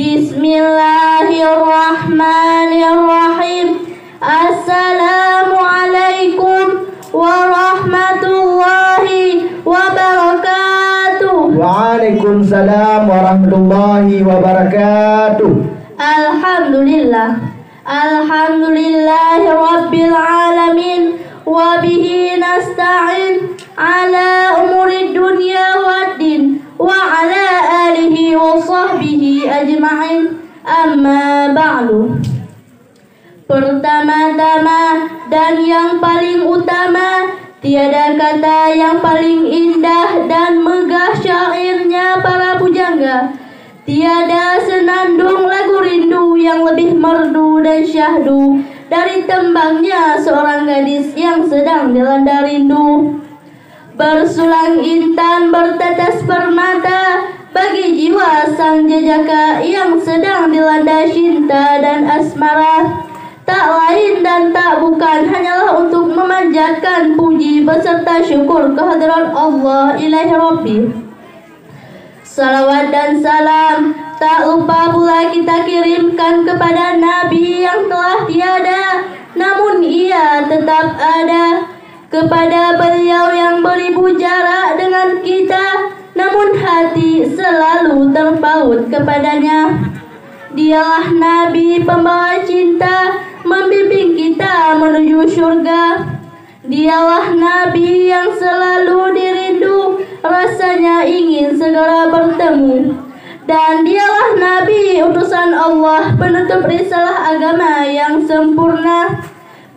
Bismillahirrahmanirrahim. Assalamualaikum warahmatullahi wabarakatuh. Waalaikumsalam warahmatullahi wabarakatuh. Alhamdulillahi rabbil alamin. Wabihi nasta'in ala umuri dunya waddin. Wa ala alihi wa sahbihi ajma'in. Amma ba'du. Pertama-tama dan yang paling utama, tiada kata yang paling indah dan megah syairnya para pujangga. Tiada senandung lagu rindu yang lebih merdu dan syahdu dari tembangnya seorang gadis yang sedang dilanda rindu. Bersulang intan bertetes permata bagi jiwa sang jejaka yang sedang dilanda cinta dan asmara. Tak lain dan tak bukan hanyalah untuk memanjatkan puji beserta syukur kehadiran Allah ilahi Rabbi. Salawat dan salam tak lupa pula kita kirimkan kepada Nabi yang telah tiada, namun ia tetap ada. Kepada beliau yang beribu jarak dengan kita, namun hati selalu terpaut kepadanya. Dialah Nabi pembawa cinta, membimbing kita menuju surga. Dialah Nabi yang selalu dirindu, rasanya ingin segera bertemu. Dan dialah Nabi utusan Allah, penutup risalah agama yang sempurna.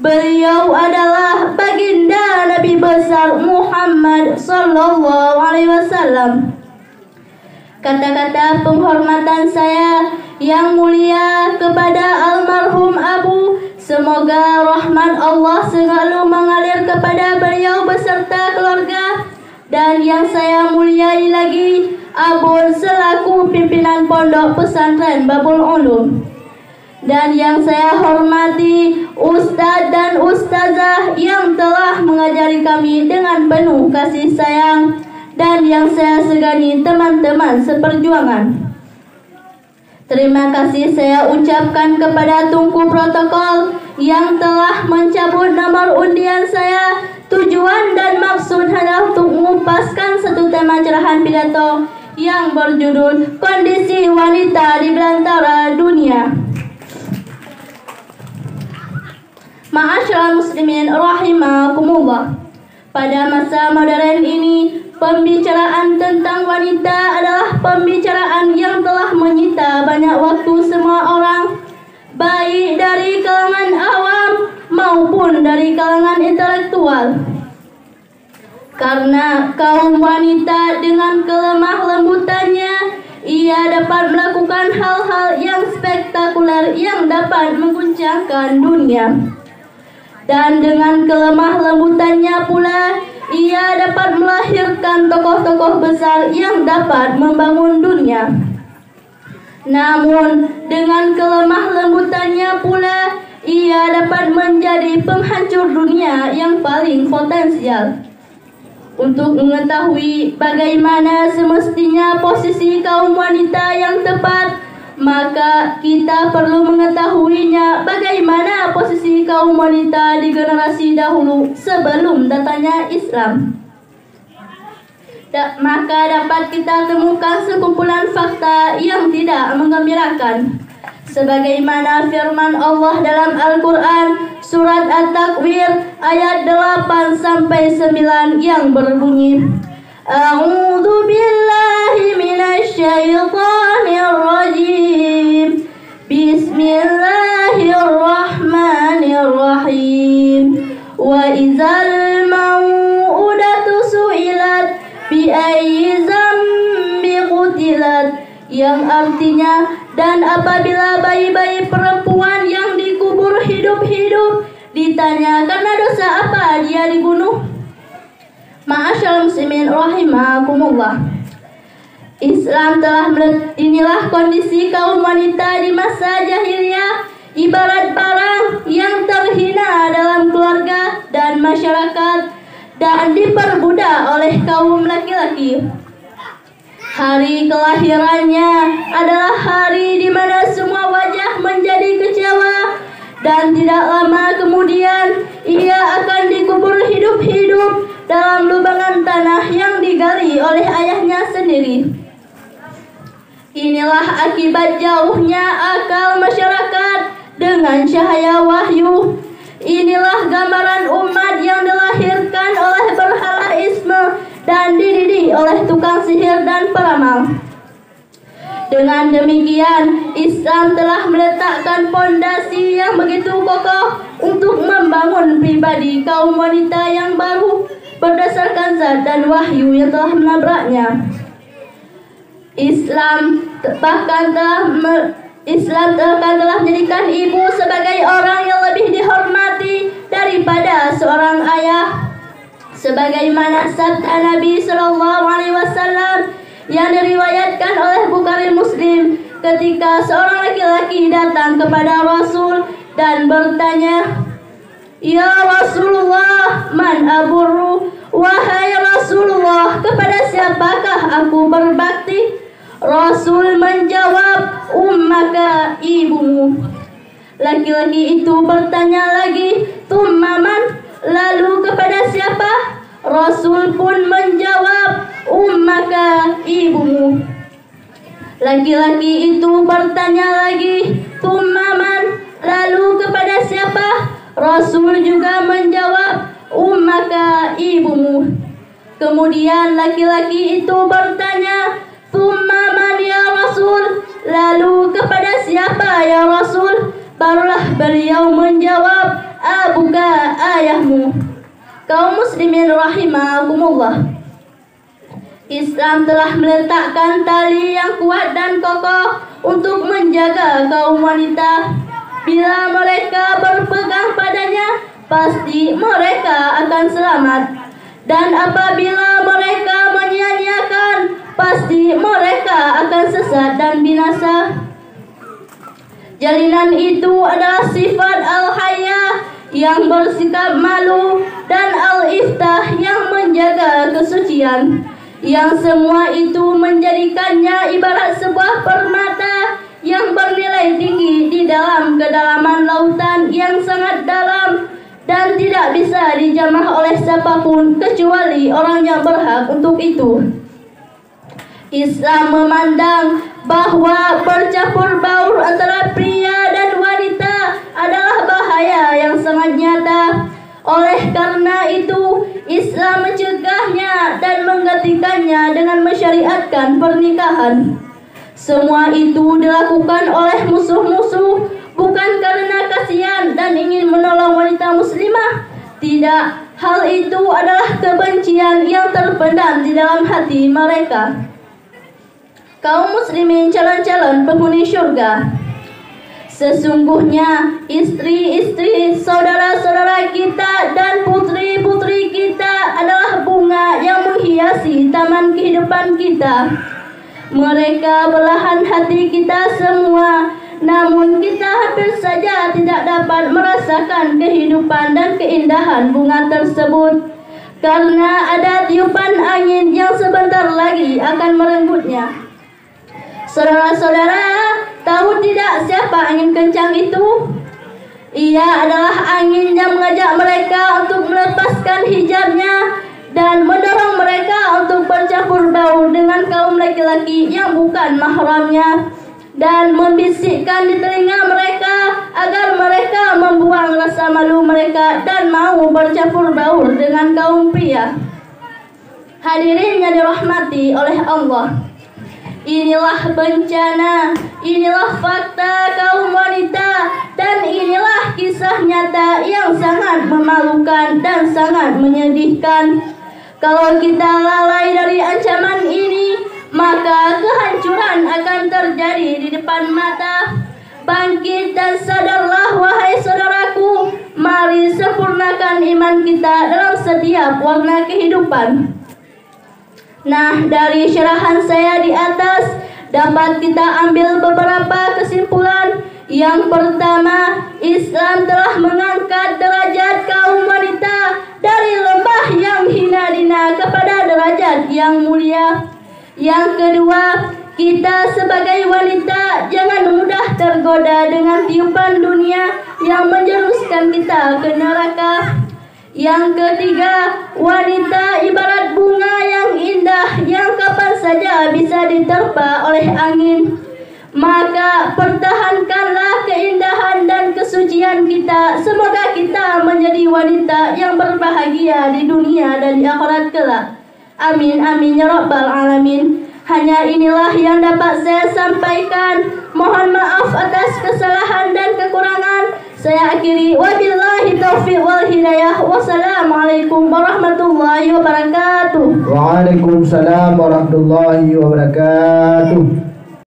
Beliau adalah baginda Nabi besar Muhammad sallallahu alaihi wasallam. Kata-kata penghormatan saya yang mulia kepada almarhum Abu, semoga rahmat Allah selalu mengalir kepada beliau beserta keluarga. Dan yang saya muliai lagi, Abu selaku pimpinan pondok pesantren Babul Ulum. Dan yang saya hormati Ustadz dan Ustazah yang telah mengajari kami dengan penuh kasih sayang. Dan yang saya segani teman-teman seperjuangan. Terima kasih saya ucapkan kepada Tungku Protokol yang telah mencabut nomor undian saya. Tujuan dan maksud adalah untuk mengupaskan satu tema cerahan pidato yang berjudul Kondisi Wanita di Belantara Dunia. Ma'asyiral muslimin rahimakumullah. Pada masa modern ini, pembicaraan tentang wanita adalah pembicaraan yang telah menyita banyak waktu semua orang, baik dari kalangan awam maupun dari kalangan intelektual. Karena kaum wanita dengan kelemah lembutannya, ia dapat melakukan hal-hal yang spektakuler yang dapat mengguncangkan dunia. Dan dengan kelemah lembutannya pula, ia dapat melahirkan tokoh-tokoh besar yang dapat membangun dunia. Namun, dengan kelemah lembutannya pula, ia dapat menjadi penghancur dunia yang paling potensial. Untuk mengetahui bagaimana semestinya posisi kaum wanita yang tepat, maka kita perlu mengetahuinya bagaimana posisi kaum wanita di generasi dahulu sebelum datangnya Islam. Maka dapat kita temukan sekumpulan fakta yang tidak menggembirakan. Sebagaimana firman Allah dalam Al-Quran surat At-Takwir ayat 8-9 yang berbunyi, A'udzu billahi minasy syaithanir rajim. Bismillahirrahmanirrahim. Wa idzal mau'udatu su'ilat bi ayyi dzambi qutilat, yang artinya, dan apabila bayi-bayi perempuan yang dikubur hidup-hidup ditanya karena dosa apa dia dibunuh. Ma'asyiral muslimin rahimakumullah. Islam telah inilah kondisi kaum wanita di masa jahiliyah, ibarat barang yang terhina dalam keluarga dan masyarakat dan diperbudak oleh kaum laki-laki. Hari kelahirannya adalah hari di mana semua wajah menjadi kecewa, dan tidak lama kemudian ia akan dikubur hidup-hidup dalam lubangan tanah yang digali oleh ayahnya sendiri. Inilah akibat jauhnya akal masyarakat dengan cahaya wahyu. Inilah gambaran umat yang dilahirkan oleh berhalaisme dan dididik oleh tukang sihir dan peramal. Dengan demikian, Islam telah meletakkan fondasi yang begitu kokoh untuk membangun pribadi kaum wanita yang baru berdasarkan zat dan wahyu yang telah menabraknya. Islam bahkan telah menjadikan ibu sebagai orang yang lebih dihormati daripada seorang ayah, sebagaimana sabda Nabi SAW yang diriwayatkan oleh Bukhari Muslim ketika seorang laki-laki datang kepada Rasul dan bertanya, "Ya Rasulullah, man aburru?" Wahai Rasulullah, kepada siapakah aku berbakti? Rasul menjawab, "Ummaka, ibumu." Laki-laki itu bertanya lagi, "Tsumma man?" Lalu kepada siapa? Rasul pun menjawab, "Ummaka, ibumu." Laki-laki itu bertanya lagi, "Tsumma man?" Lalu kepada siapa? Rasul juga menjawab, "Ummaka, ibumu." Kemudian laki-laki itu bertanya, "Tsumma man ya Rasul?" Lalu kepada siapa ya Rasul? Barulah beliau menjawab, "Abuka, ayahmu." Kaum muslimin rahimakumullah, Islam telah meletakkan tali yang kuat dan kokoh untuk menjaga kaum wanita. Bila mereka berpegang padanya, pasti mereka akan selamat. Dan apabila mereka menyia-nyiakan, pasti mereka akan sesat dan binasa. Jalinan itu adalah sifat al-haya yang bersikap malu dan al-iftah yang menjaga kesucian, yang semua itu menjadikannya ibarat sebuah permata yang bernilai tinggi di dalam kedalaman lautan yang sangat dalam dan tidak bisa dijamah oleh siapapun kecuali orang yang berhak untuk itu. Islam memandang bahwa bercampur baur antara pria dan wanita adalah bahaya yang sangat nyata. Oleh karena itu, Islam mencegahnya dan menggantikannya dengan mensyariatkan pernikahan. Semua itu dilakukan oleh musuh-musuh bukan karena kasihan dan ingin menolong wanita muslimah. Tidak, hal itu adalah kebencian yang terpendam di dalam hati mereka. Kaum muslimin calon-calon penghuni syurga, sesungguhnya istri-istri, saudara-saudara kita dan putri-putri kita adalah bunga yang menghiasi taman kehidupan kita. Mereka belahan hati kita semua, namun kita hampir saja tidak dapat merasakan kehidupan dan keindahan bunga tersebut karena ada tiupan angin yang sebentar lagi akan merenggutnya. Saudara-saudara, tahu tidak siapa angin kencang itu? Ia adalah angin yang mengajak mereka untuk melepaskan hijabnya dan mendorong mereka untuk bercampur baur dengan kaum laki-laki yang bukan mahramnya, dan membisikkan di telinga mereka agar mereka membuang rasa malu mereka dan mau bercampur baur dengan kaum pria. Hadirin yang dirahmati oleh Allah, inilah bencana, inilah fakta kaum wanita, dan inilah kisah nyata yang sangat memalukan dan sangat menyedihkan. Kalau kita lalai dari ancaman ini, maka kehancuran akan terjadi di depan mata. Bangkit dan sadarlah wahai saudaraku, mari sempurnakan iman kita dalam setiap warna kehidupan. Nah, dari syarahan saya di atas dapat kita ambil beberapa kesimpulan. Yang pertama, Islam telah mengangkat derajat kaum wanita dari lembah yang hina dina kepada derajat yang mulia. Yang kedua, kita sebagai wanita jangan mudah tergoda dengan tiupan dunia yang menjeruskan kita ke neraka. Yang ketiga, wanita ibarat bunga yang indah yang kapan saja bisa diterpa oleh angin. Maka pertahankanlah keindahan dan kesucian kita. Semoga kita menjadi wanita yang berbahagia di dunia dan di akhirat kelak. Amin amin ya rabbal alamin. Hanya inilah yang dapat saya sampaikan. Mohon maaf atas kesalahan dan kekurangan. Saya akhiri, wabillahi taufiq wal hidayah. Wassalamualaikum warahmatullahi wabarakatuh. Waalaikumsalam warahmatullahi wabarakatuh.